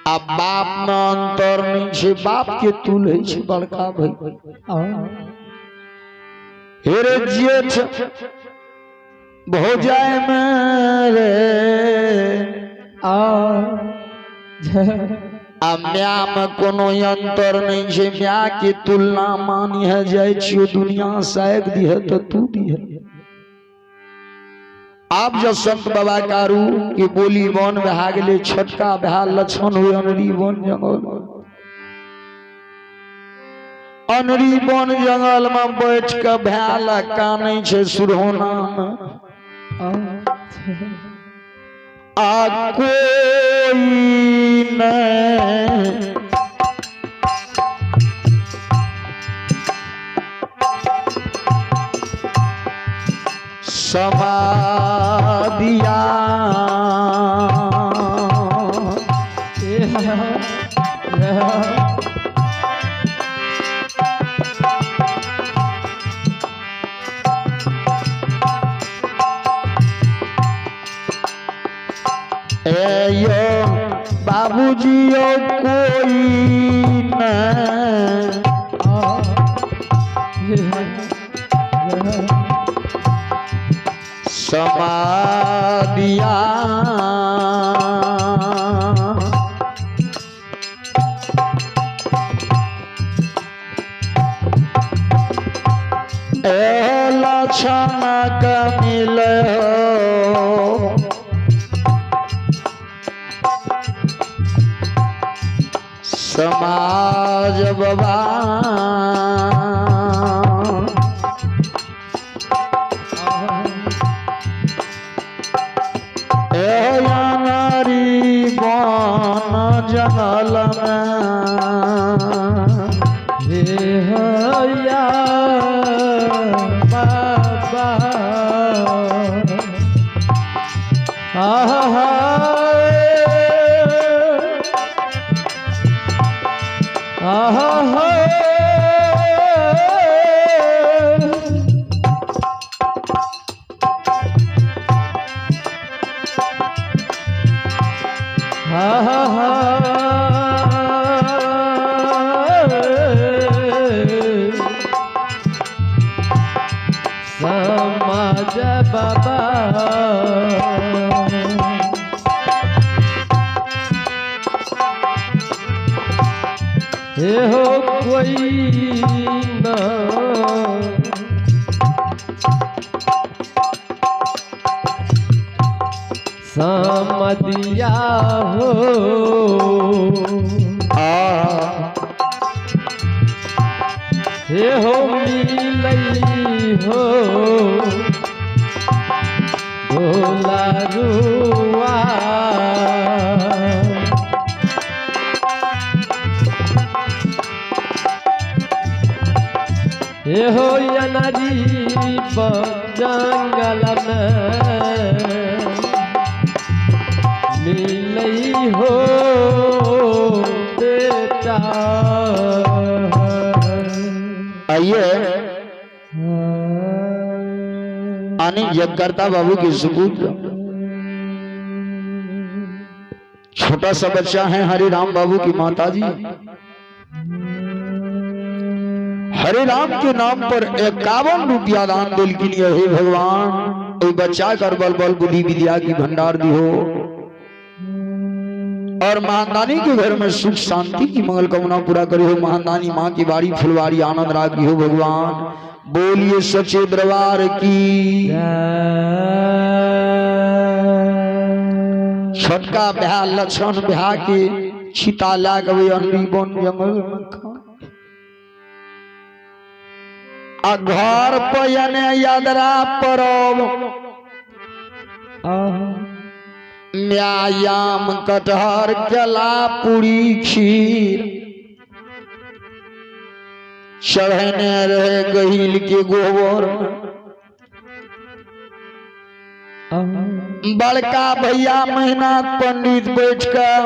अब बाप में अंतर नहीं छे, बाप के तुल है छे बड़का भाई। हेरे जेठ भौजाई मेरे म्या में कोनो अंतर नहीं छे, म्या के तुलना मानी है जाय छियो दुनिया सायक दी है तो तू भी है। आप जब संत बाबा कारू के बोली वन बहा गेले, छोटका बहा लक्षण हुए अनरी वन जंगल, अनरी वन जंगल में बैठ के भैला कानै छे सुरहोना में। आ कोई नहीं समाधिया यो बाबूजी यो कोई नहीं समाधिया लक्षण का मिले समाज बाबा नारी बन जंगल में बाबा समाज बाबा हे हो कोई ना समदिया हो हे हो मिलई हो भोला रुआ हे हो यनरी जंगल में मिलई हो बेटा। आइए आने जगकर्ता बाबू की सुकून। छोटा सा बच्चा है हरि राम बाबू की माता जी, हरे राम के नाम पर 51 रुपया दान दिल के लिए। हे भगवान कोई बच्चा कर बल बल बुद्धि विद्या की भंडार दी हो और महादानी के घर में सुख शांति की मंगल कामना पूरा करी हो। महादानी माँ की बाड़ी फुलवारी आनंद रागी हो। भगवान बोलिए सच्चे दरबार की। छोटका ब्याह लक्षण ब्याह के छिता लाग अनरी बन जंगल में घर पयने यादरा परब व्यायाम कटहर केला पूरी खीर चढ़ने रहे गहिल के गोबर। बड़का भैया मेहनत पंडित बैठ कर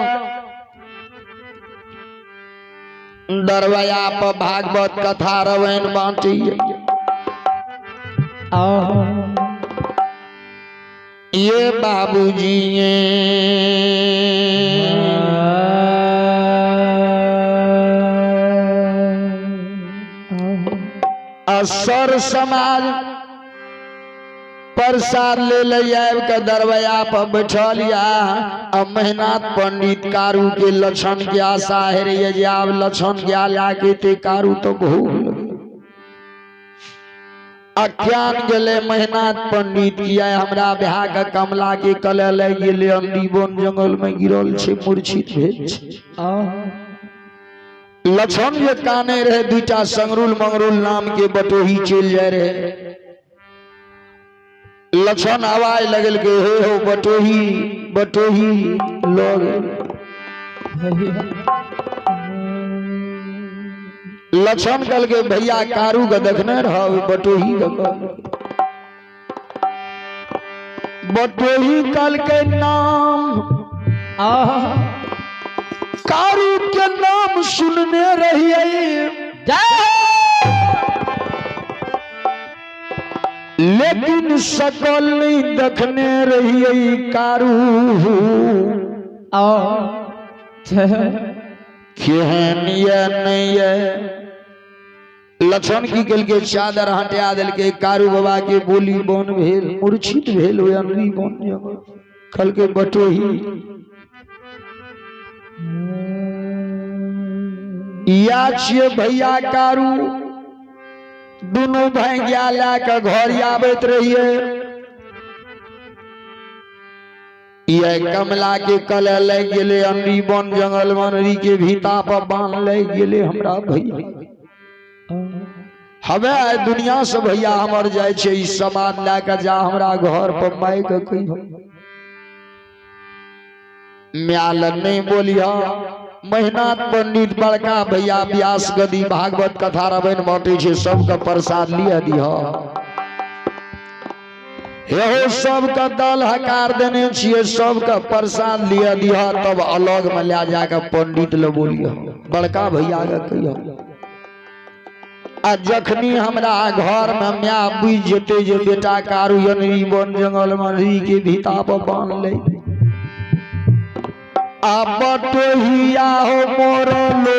दरवाजा पर भागवत कथा रवैन बांटी। ये बाबूजी समाज प्रसाद ले लिया के दरवाजा पर बैठा लिया। अब मेहनत पंडित कारू के लक्षण के आशा है रे जे अब लक्षण क्या लाके ते कारू तो भूल अख्यान गले मेहनत पंडित किया हमरा ब्याह का कमला के कले ले गेले अंधी वन जंगल में गिरल छे मूर्छित भेल छे। लक्षण जे काने रहे दूटा संगरुल मंगरुल नाम के बटोही चल जाए रहे। लक्षण आवाज लगल के हे हो बटोही बटोही लोग लक्षण कल के भैया कारू का देखने रहा बटोही का बटोही कल के नाम कारू के नाम सुनने रहिए लेकिन सकल नहीं देखने रहिए कारू लक्षण की कल के चादर हटा दिल के कारू बाबा के बोली बन भेल मूर्छित भेल बन कल के बटोही या छिए भैया कारू दोनों भाई गया के घर आबत रहिए। यह कमला के कल ले गेले अंडी बन जंगल मनरी के भीता पर बांध ले गेले हमरा भैया हवे दुनिया से भैया हमर जाय छे ई सामान लाके जा हमरा घर पर माई के कहियो म्याल नहीं बोलिया। मेहनत पंडित बड़का भैया व्यास गदी भागवत कथा रामायण बांटे छे सबका प्रसाद लिया दिया हो सबका दल हकार देने छिए सबका प्रसाद लिया दिया। तब अलग में ले जाकर पंडित ले बोलिया बड़का भैया के कहियो आ जखनी हमरा घर में म्या बुझ जेते जे बेटा कारू यनरी बन जंगल में के भीता पर बांध ले बटोहिया हो मोर लो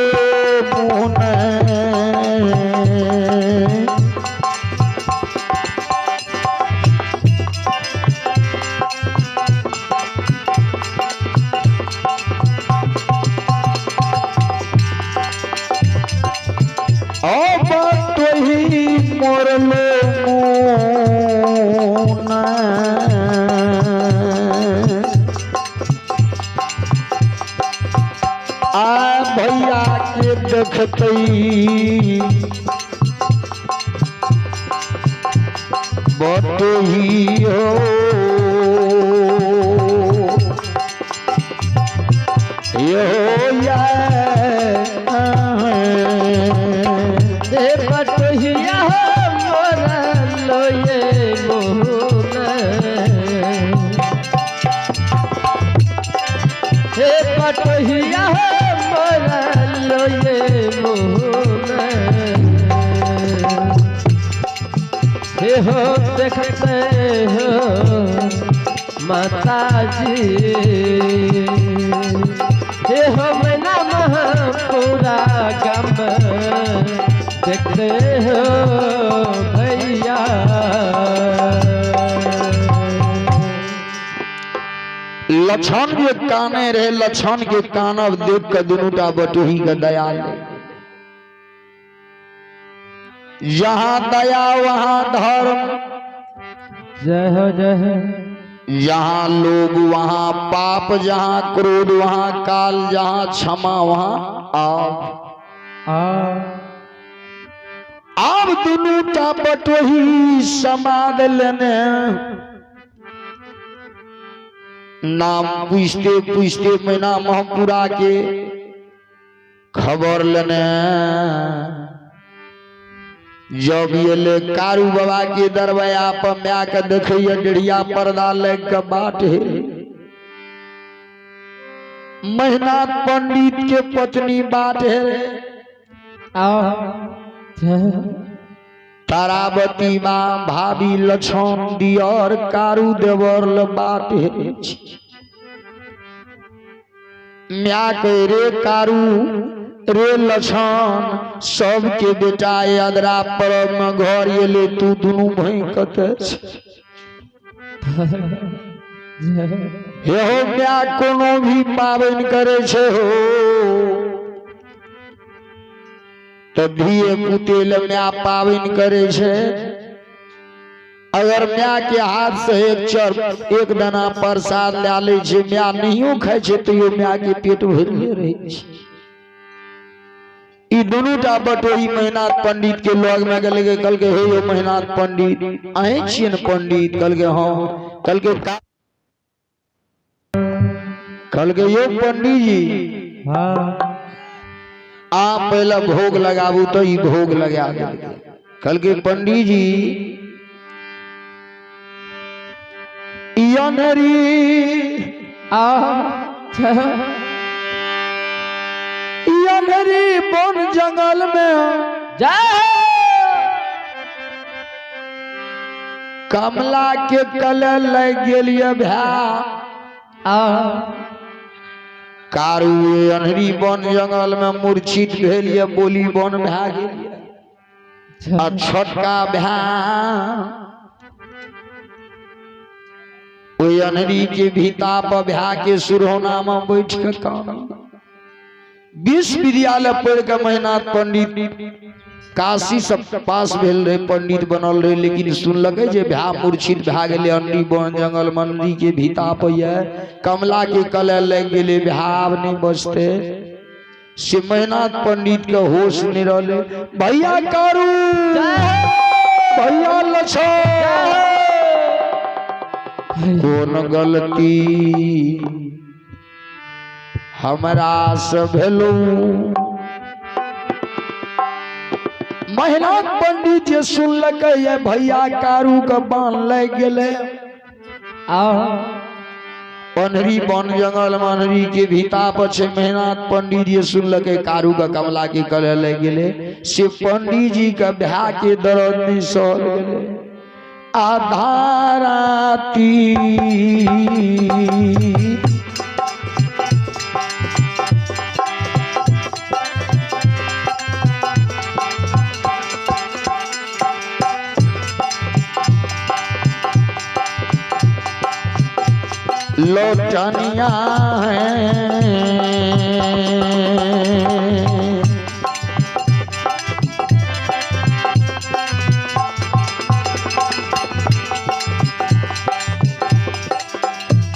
बटोही मोर लो भैया के देखते बटोही हो या बटोहिया हो मोर लोये मोहन हे बटोहिया हो हे हो देखते हो माता जी हे हो मैना पूरा गम देखते हो भैया। लक्षण के काने रहे लक्षण के कानव देख के दुनुटा बटोही का दया ले जहाँ दया वहाँ धर्म जय हो जय हो जहाँ लोभ वहाँ पाप जहाँ क्रोध वहाँ काल जहाँ क्षमा वहाँ आप दुनुटा बटोही समाद लेने नाम पूछते पूछते मैना महपुरा के खबर लेने जब ये ले कारू बाबा के दरवाजा पर मैं के देखिए डेढ़िया पर्दा लग के बाट है मेहनत पंडित के पत्नी बाट है तारावती माँ भाभी लक्षण दियर कारू देवर बाट है म्या के रे कारू रे लछन सबके बेटा अदरा परब में घर एले तू दुनू भाई कते हे हो क्या कोनो भी पाबन करे छे हो तभी पुतेल में पाबन करे छे अगर म्या के हाथ से एक दाना प्रसाद ला ले छे म्या नहियो खाय छे तो म्या के पेट भरले रहे छे ई दोनों टा बटोही मेहनाथ पंडित के लग में गेले के कल के हे यो मेहनाथ पंडित आए छिए न पंडित कल के हां कल के कल के यो पंडित जी हां आप पहले भोग लगाबू तो ई भोग लगा दे कल के पंडित जी यनरी यनरी बन जंगल में जा कमला के कले लग गेलिए भा कारू अनहरी बन जंगल में मूर्छित भेलिए बोली बन भा गेलिए आ छोटका भा ओई अनहरी के भीता पर भा के सुरहोना में बैठ के काम विश्वविद्यालय पढ़ के मेहनाथ पंडित काशी सब पास भेल रहे पंडित बनल रहे लेकिन सुनलकै जे भा मूर्छित भा गेले अनहरी बन जंगल मंडली के भीता पर कमला के कले लग गेले भाव नहीं बचते से मेहनाथ पंडित के होश नहीं रहले भैया कारू भैया लछन कौन गलती हमरा से भेलू मेहनाथ पंडित जे सुनलक ये भैया कारू के बाण लग गेले अनहरी बन जंगल में अनहरी के भीता पर छे मेहनाथ पंडित जी सुनलक कारू का कमला के कले लग गेले से पंडित जी के भा के दर्द नहीं सहल गेले आधा राती लौटनिया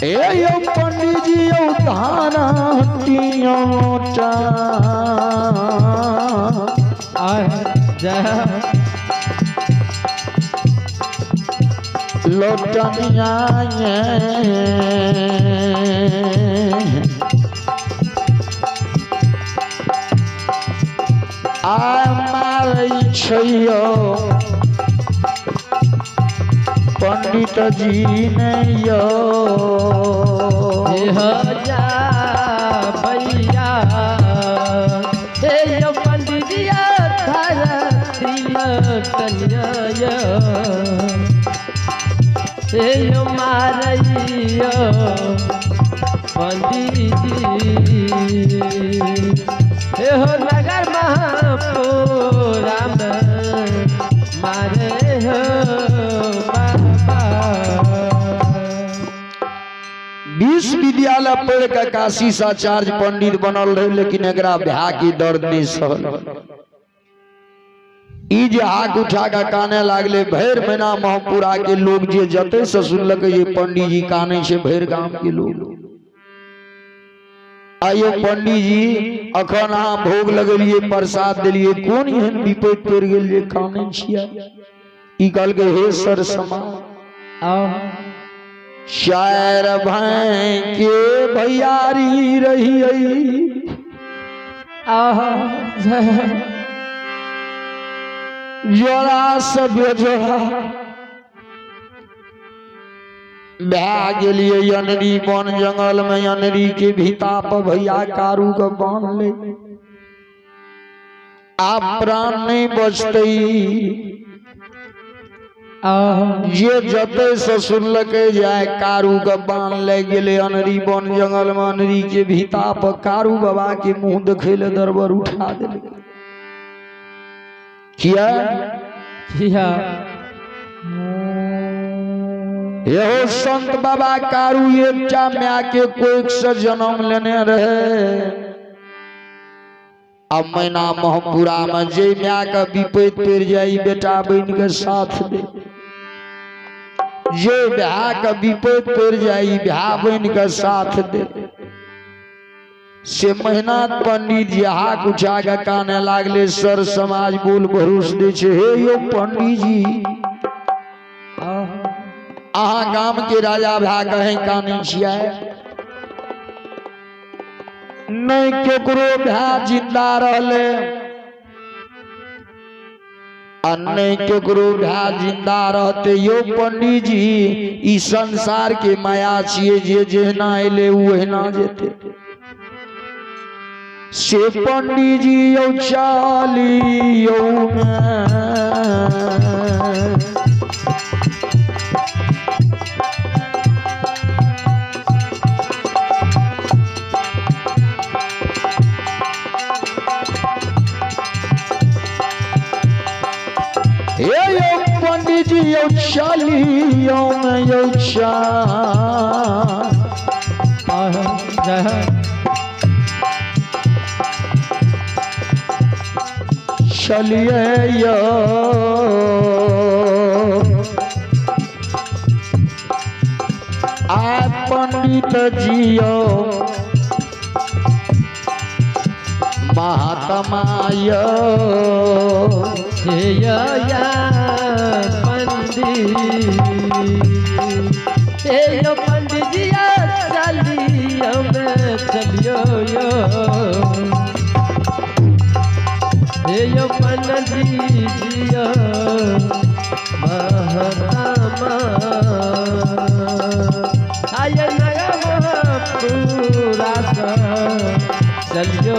ए यो पंडित जी यो धारा हटियोटा लौटनिया आ मारै छैयो पंडित जी नहीं यो जा भैया हे यो पंडित जी थारा दिल तनिया हे यो मारैयो पंडित जी हे हो नगर महापुरा में मारे हो विश्वविद्यालय पढ़ के काशी साचार्य पंडित बनल रहे लेकिन एकरा भा की दर्द नहीं सहल ई जे हाथ उठा के काने लागले भैर महीना महपुरा के लोग जे जते से सुनलक ये पंडित जी काने से भैर गांव के लोग आयो पंडित जी अखन अहाँ भोग लगलिए प्रसाद दिलिए कौन एहन विपद पड़ गेल जे काने छिया ई कहल के हे सर समा शायर भाई के भैयारी रही जोड़ा सब जोड़ा भा गेलिए अनहरी बन जंगल में अनहरी के भीता पर भैया कारू के बांध ले आप प्राण नहीं बचते ये जते से सुनलके जाए कारू के बाण लग गेले अनरी बन जंगल में अनरी के भीता पर कारू बाबा के मुंह देखे ले दरबर उठा दिल किया यहो संत बाबा कारू एक म्या के कोई से जन्म लेने रहे अब मैना महपुरा में जे म्या का विपैत पेड़ जाई बेटा बहन के साथ दे जे ब्याह का विपैत पेड़ जाई ब्याह बहन के साथ दे से मेहनत पंडित जी हाक उठा के काने लागले सर समाज बोल भरोस दे छे हे यो पंडित जी अहा गाम के राजा भा कहे काने छिया नहीं केकरो भा जिंदा रहले नहीं केकरो भा जिंदा रहते यो पंडित जी ई संसार के माया छिए जे जेना एले ओहना जेते से पंडित जी यौ चालियो पंडित जी यौ चालियो में यौ चलिए यो आ पंडित जियो महात्मा यो पंडित जिया चलियो में चलियो यो पंडित जिया महात्मा आय पूरा चलियो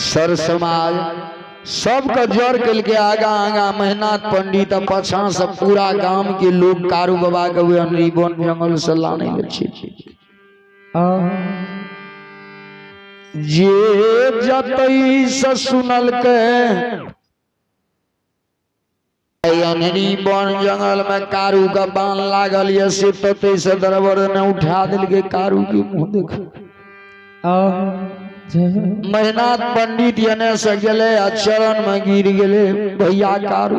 सर समाज सबका जड़ कल के आगा आगा मेहनत पंडित पछा से पूरा गांव के लोग कारू बाबा के अनरी बन जंगल से लाने लगे जे जतई से सुनल के अनरी बन जंगल में कारू का बाण लागल ये से तते से दरबार ने उठा दिल के कारू के मुंह देख मेहनत पंडित यने से गले चरण में गिर गले भैया कारू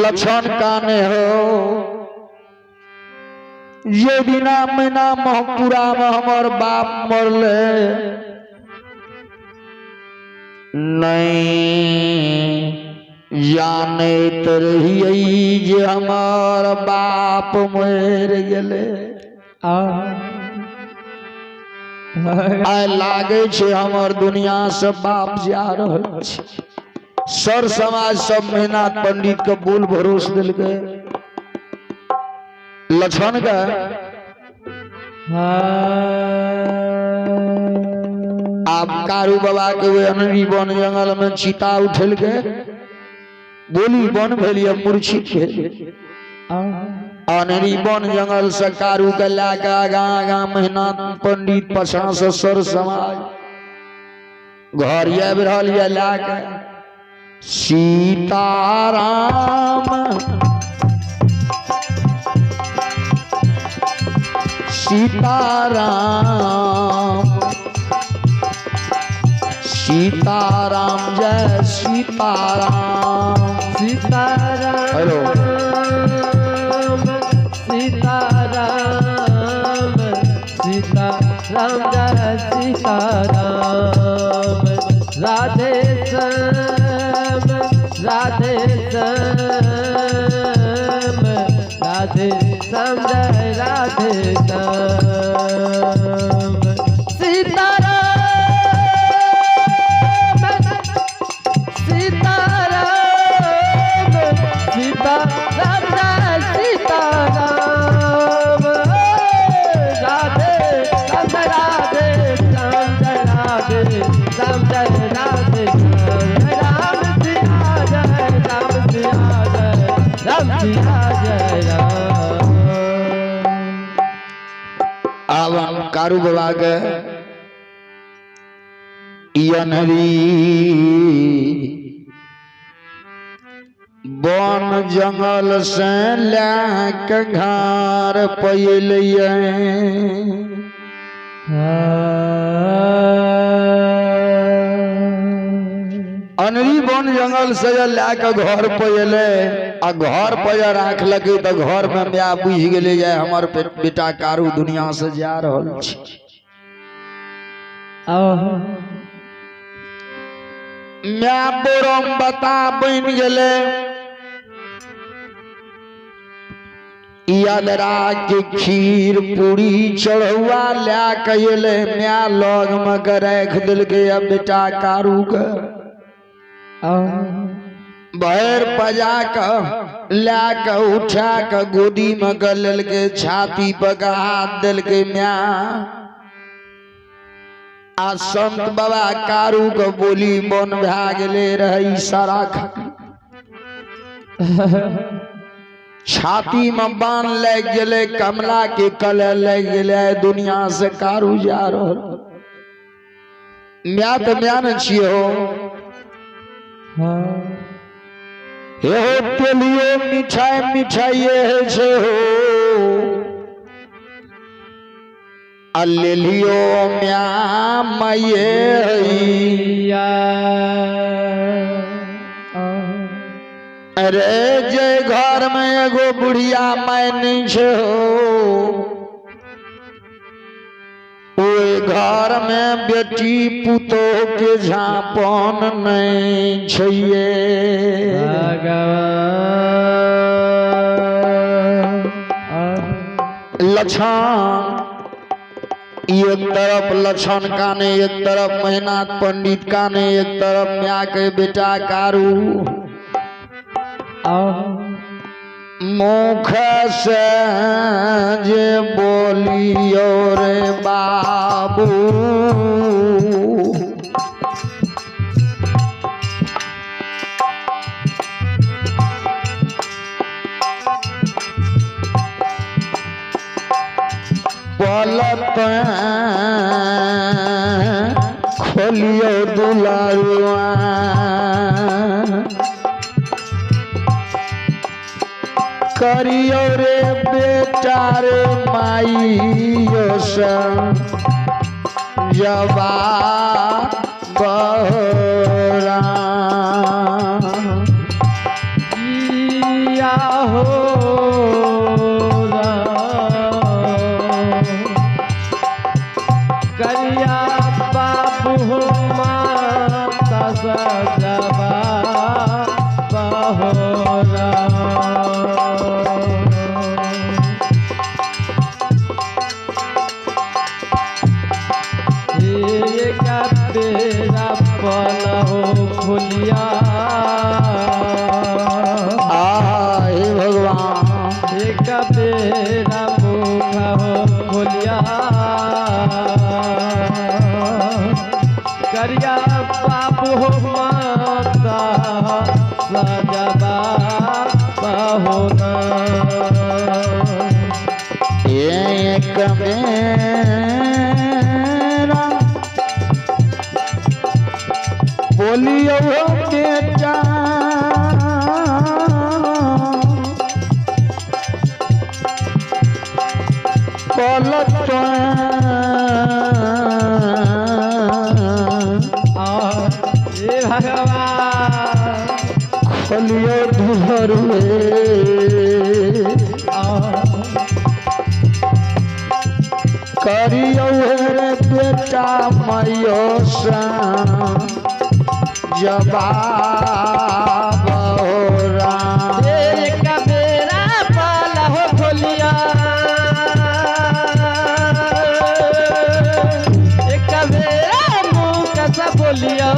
लक्षण काने हो ये बिना महीना महपुरा में हमार बाप मरले नहीं जाने तो रही जे हमार बाप मर गले आय लागे छे हमर दुनिया से बाप जा रहल छे सर समाज सब मेहनत पंडित के बोल भरोस दिल के लक्षण का आप कारू बाबा के वे अनरी बन जंगल में चिता उठल के बोली बन भेलिए मूर्छित भेल अनरी बन जंगल से कारू के लाके आगा आगा मेहनत पंडित पछा से सर समाज घर आबि रहल ये लाके सीताराम सीताराम सीताराम जय सीताराम सीताराम हेलो सीताराम सीताराम जय सीताराम राधे श्याम राधे श्याम राधे श्याम जय राधे श्याम सीताराम सीताराम सीताराम जय सीताराम राधे श्याम राधे श्याम जय राधे जय राम। आवन कारू बाबा के यनरी बन जंगल से लाके घर पइलिए अनरी बन जंगल से लाके घर पइले आ घर पर राख लगे तो घर में माँ बुझ गेले जाए हमर बेटा कारू दुनिया से जा रहल छै। माँ बोरम बता बन गेले यादरा के खीर पूरी चढ़ुआ ला के अले माँ लग में राख दिलके बेटा कारू के भैर पजा के ला के उठा के गोदी में गल के छाती पर हाथ दिल के माँ आ संत बाबा कारू के बोली मन भा गेले रही सारा छाती में बांध लग गेले कमला के कले लग गेले दुनिया से कारू जा रहल म्या तो म्या न छियो हे हो तेलियो मिठाई मिठाइए है छे हो अल्लेलियो म्या माये हैया अरे जे घर में एगो बुढ़िया माय नहीं छे हो ओए घर में बेटी पुतो के झापन नहीं छिए लक्षण एक तरफ लक्षण काने एक तरफ मेहनाथ पंडित काने एक तरफ म्या के बेटा कारू मुख से जे बोलियो रे बाबू पलक खोलियो दुलारुआ करियो रे बेटा रे माइयो संग जबा बहरा या हो करिया बाबू हो माता सजबा बहोरा तेरा पल हो खुलिया हे भगवान एक तेरा मुख हो खुलिया करिया बाबू हो माता सजबा बहोना एक मेरा बोलियो बेटा पलट भगवान खोलियो दुहरुए करियो रे बेटा मायो सा जवाब होरा एक बेरा पाल हो खोलिया एक बेरा मुँह कैसा बोलिया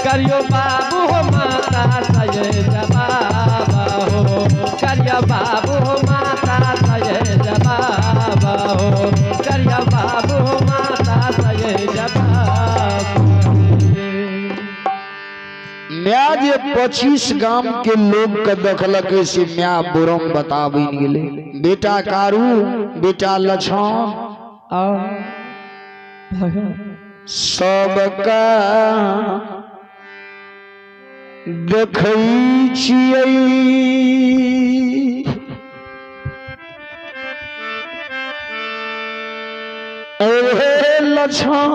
करियो बाबू हो माता सये जवाब हो करियो बाबू हो माता सये जवाब हो करियो बाबू हो माता सये जवाब 25 गांव के लोग के देखलक से म्या बुरम बताबिन गेले बेटा कारू बेटा लछन सबका देखै छियै ए लछन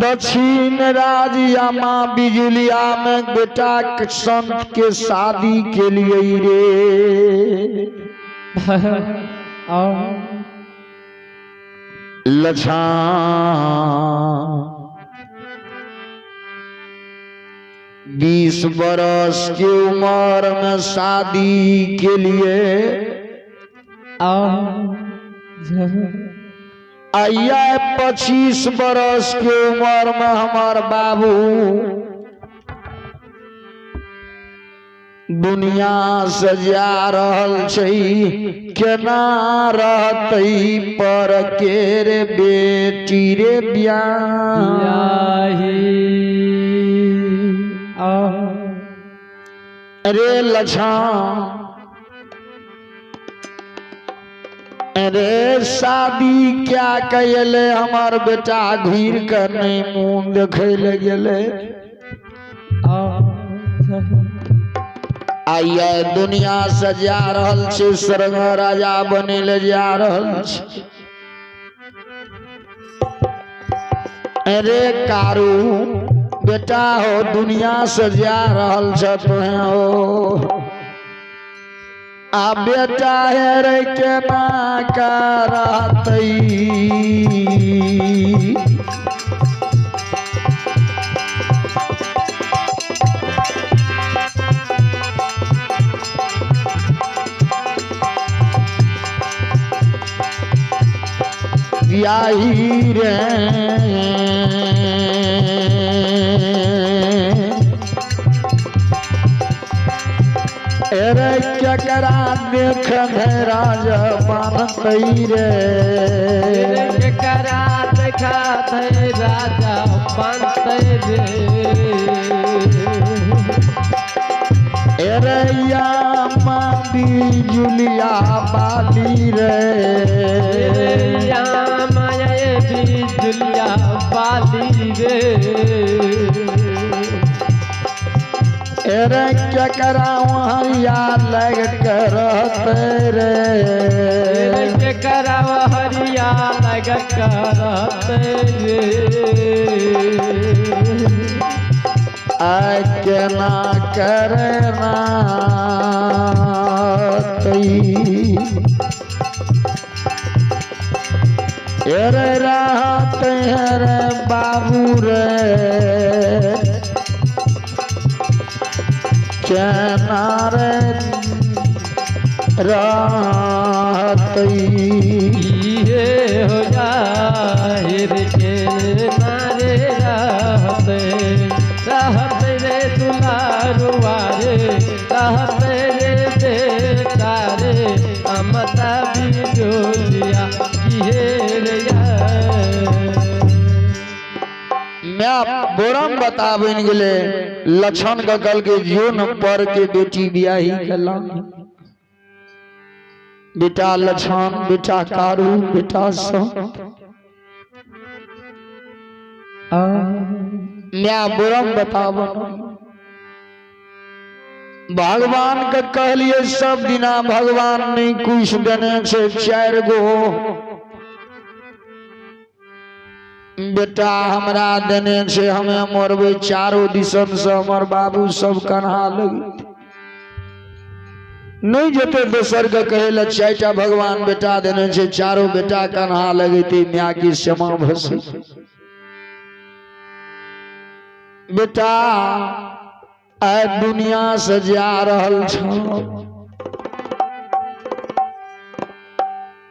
दक्षिण राजिया माँ बिजुलिया में बेटा संत के शादी के लिए रे लछन 20 बरस की उम्र में शादी के लिए आइया 25 बरस के उम्र में हमार बाबू दुनिया से जा रहल छै केना रहतै पर के रे बेटी रे बियाही अरे लछन अरे शादी क्या कहले हमार बेटा घूर कर नहीं मुंह देखे ले गेले आइया दुनिया से जा रहल छै स्वर्ग राजा बने ले जा रहल छै अरे कारू बेटा हो दुनिया से जा रहल छ तोहे हो आ बेटा है रे केना करतै बियाही रे अरे केकरा देख राजा बनतै रे केकरा देखा राजा बनतै रे अरे या माँ बिजुलिया बाली रे या माया बिजुलिया बाली रे अरे केकरा वहरिया लग कर रहते रे केकरा वहरिया लग कर रहते रे आ केना करना अरे रहते रे बाबू रे केना रे रहतै ये हो जाहिर के नारे रहते रे दुलारुआ रे रहते रे बेटा रे अमता बिजुलिया मैं बोरम बताबन गेले लक्षण का कल के जीवन पर के बेटी बियाही कलाम बेटा लक्षण बेटा कारू बेटा संत मैं बोरम बताबन भगवान के कहलिए सब दिना भगवान नहीं कुछ देने से 4 गो बेटा हमरा देने से हमें मरबे चारों दिशन से हमार बाबू सब कन्हा लगी नहीं जते दोसर के कहे 4टा भगवान बेटा देने से चारों बेटा कन्हा लगी थी म्या की क्षमा भसी बेटा आय दुनिया से जा रहल छ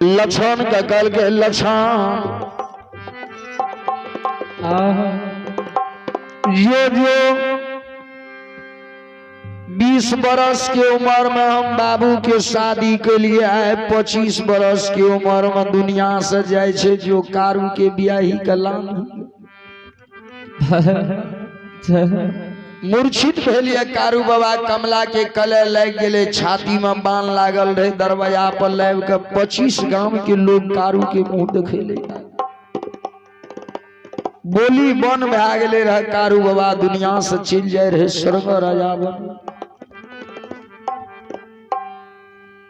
लक्षण का कल के लक्षण जो 20 बरस के उम्र में हम बाबू के शादी के लिए आए 25 बरस की उम्र में दुनिया से जाए छे जो कारू के बियाही कलाम मूर्छित भेलिए कारू बाबा। कमला के कले लग गेले, छाती में बाण लागल रहे। दरवाजा पर लाइब के 25 गांव के लोग कारू के मुंह देखे ले। बोली बन भए गेले रहे। कारू बाबा दुनिया से चल जाए रहे स्वर्ग राजा बन।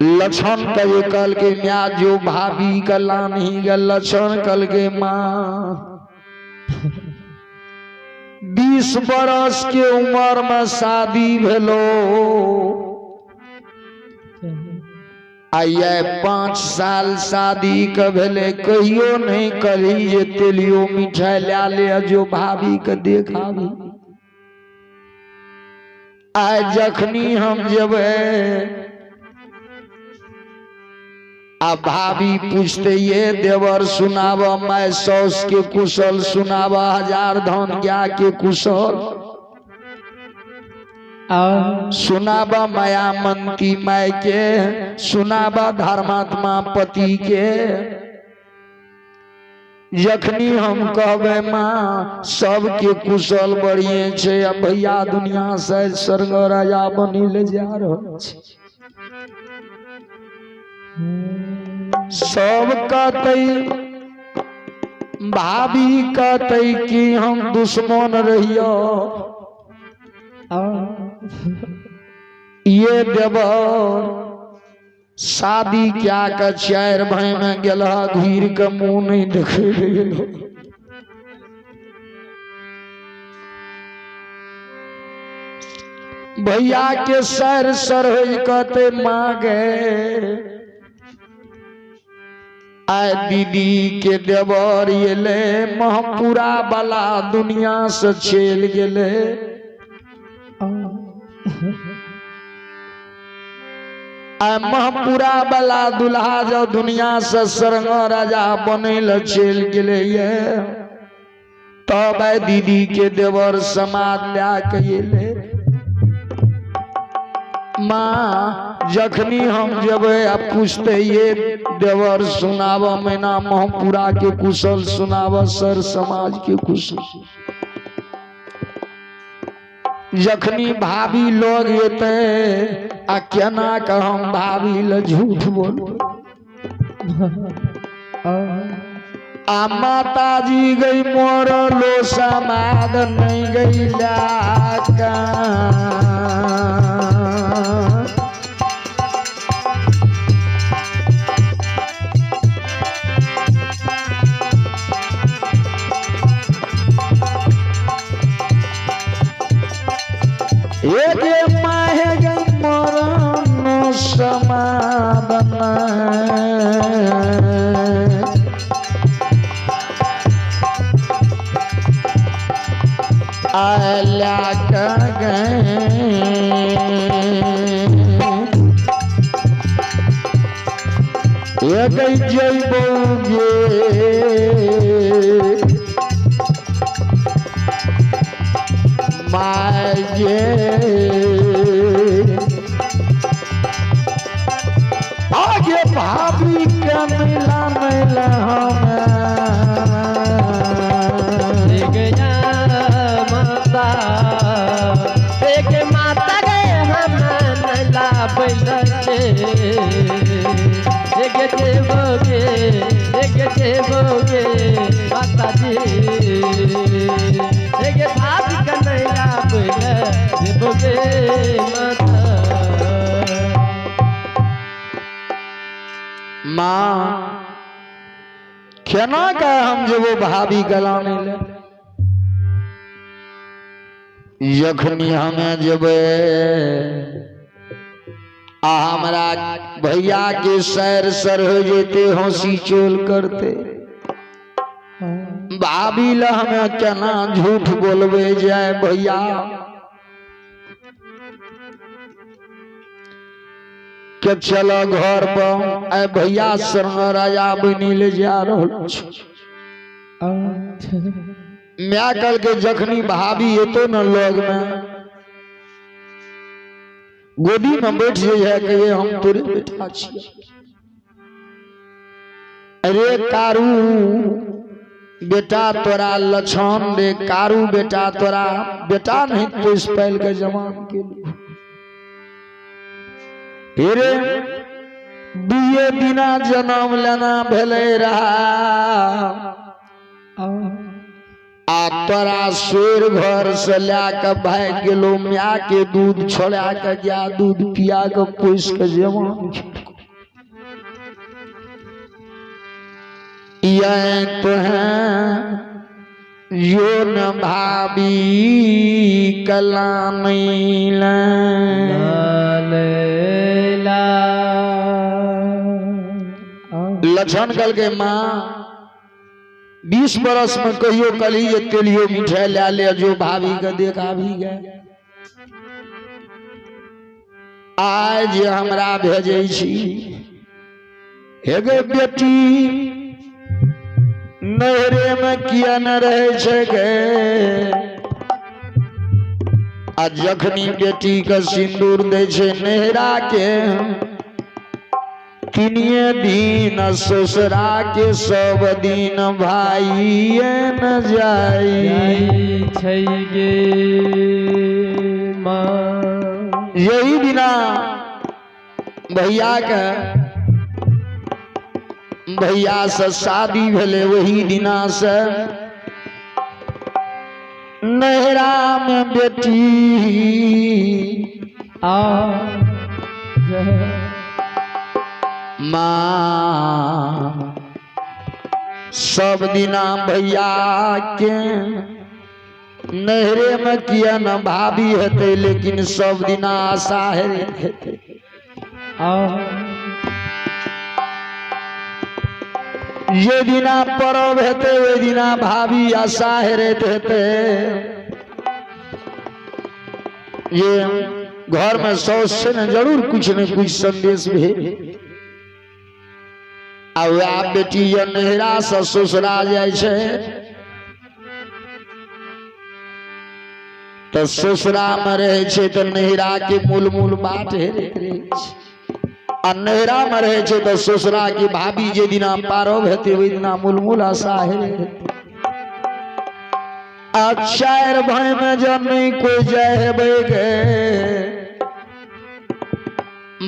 लक्षण कहे कल के म्या जो भाभी कला नहीं गल। लक्षण कल के माँ 20 बरस के उम्र में शादी भेलो। आइए 5 साल शादी के भेले। कहियो नहीं करी जे तेलियो मिठाई ला ले जो भाभी के देखाबी। आइ जखनी हम जेबे आ भाभी पूछते ये देवर सुनावा मैं सौस के कुशल। सुनावा 1000 धन क्या के कुशल। सुनावा माया मन की माय के। सुनावा धर्मात्मा पति के। जखनी हम कहबे माँ सबके कुशल बढ़िए छे। अब भैया दुनिया से स्वर्ग राजा बनी ले जा रहा छे। सब कहते भाभी कहते कि हम दुश्मन रहियो। ये देवर शादी क्या का 4 भाई में गेला घूर के मुंह नहीं देखे गेलो। भैया के सर कहते मांगे। आय दीदी के देवर ये ले महपुरा वाला दुनिया से चल गेले। आय महपुरा वाला दुल्हा जो दुनिया से स्वर्ग राजा बनेल चल गेले ये। तब दीदी के देवर समाज ला के ले। माँ जखनी हम जब पूछते ये देवर सुनावा मैना महपुरा के कुशल। सुनावा सर समाज के कुशल। जखनी भाभी लोग येते आ केना का हम भाभी ल झूठ बोलो। आ माता जी गई मोर लो समाद नहीं गई लाका। एक माहे गई मोर समाद आल्या गए। ये गई जइबोगे माये। आगे भाभी के मिला मिला एक माता गए हम नला बैलते। एक देवोगे माता जी। एक भाभी का नला बैल देवोगे माता। माँ केना का हम जब वो भाभी गलाने ले। यखनी हमें जब हमारा भैया के सर हो जेते हंसी चोल करते। भाभी ला हमें केना झूठ बोलबे जाए भैया। के चलो घर पर आए भैया स्वर्ग राजा बनी ले जा रहा। मैं कल के जखनी भाभी तो न लोग में गोदी में बैठ जाए कि हम तोरे बेटा छियै। अरे कारू बेटा तोरा लछन रे कारू बेटा तोरा बेटा नहीं तो इस पहल के जमान के लिए फिर दुए दिना जन्म लेना भेले रहा आ तोरा शेर घर से लाके भाग गेलो माँ के दूध छोड़ा के गया दूध पिया के पोस के जवान ये तो है यो न भाभी कलानीला लक्षण कल के माँ 20 बरस में कहियो कली ये तेलियो मिठाई ला ले जो भाभी के देखा भी गए आज हमरा भेजे छी हेगे बेटी नहरे में किया न रहे छे गे आ जखनी बेटी के सिंदूर दे छे नहरा के किनिए दिन ससुरा के सब दिन भाई न जाई यही दिना भैया से शादी भेले वही दिना से नहरा में बेटी माँ सब दिना भैया के नहरे में किया न भाभी हेते लेकिन सब दिना आशा हेते ये दिना परब हेते वे दिना भाभी आशा हेते ये घर में सौस से न जरूर कुछ न कुछ संदेश भेज आप बेटी ये नहरा से ससुरा जाए छे तो ससुरा में रहे छे तो नहरा के मूल बात है आ नहरा में रहे छे तो ससुरा की भाभी जे दिना पारब हेते वही दिना मूल आशा है अक्षर भाई में जब नहीं कोई जाए हेबे गे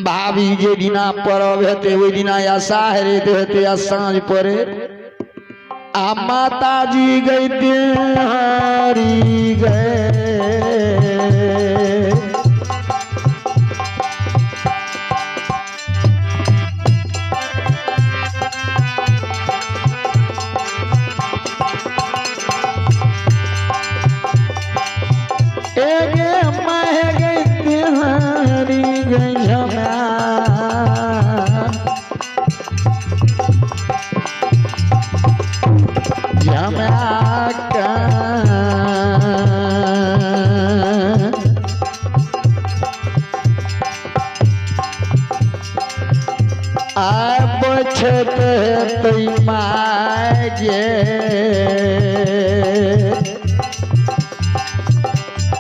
भाभी जे दिना परब हेते वही दिना आशा हेते आ साँझ पड़े आ माता जी गई तिहारी गए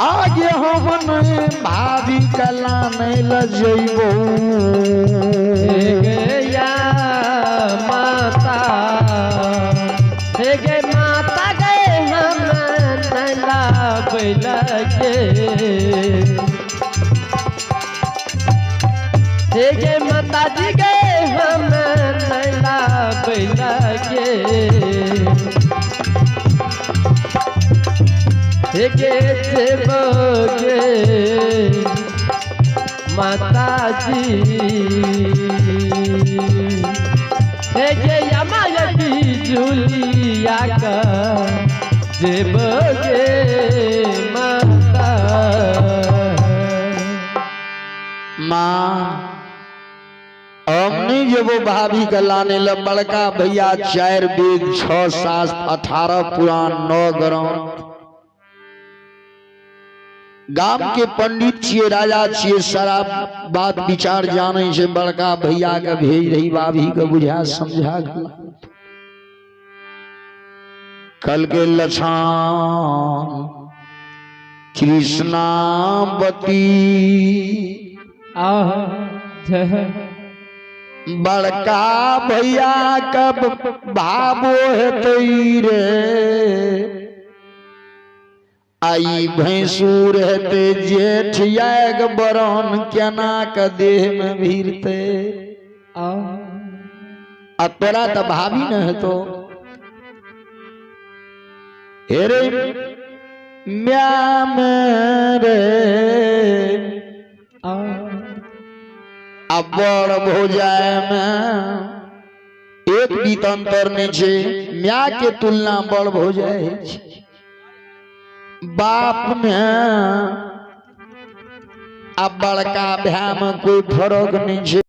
आगे हम भाभी कला नहीं लजैबो माता गे माता गे हम नैला बैलगे गे माता जी गे हम नैला बैलगे गे देवगे माता जी गे यमायती जुलिया का देवगे माता माँ हमने जब वो भाभी का लाने ल बड़का भैया 4 वेद 6 शास्त्र 18 पुराण 9 ग्रंथ गांव के पंडित छिए राजा छिए सारा बात विचार जाने से बड़का भैया के भेज रही भाभी के बुझा समझा कल के लछान कृष्णावती बड़का भैया कब भाबो हेतै रे आई भैंसूर हेतै जेठियाग बरन केना के देह में भीरते आ तोरा तो भाभी न हेतो हेरे म्या रे अब बड़ भौजाय में एक बीत अंतर नहीं छे म्या के तुलना बड़ भौजाय छे बाप में अब बड़का भैया में कोई फर्क नहीं छे।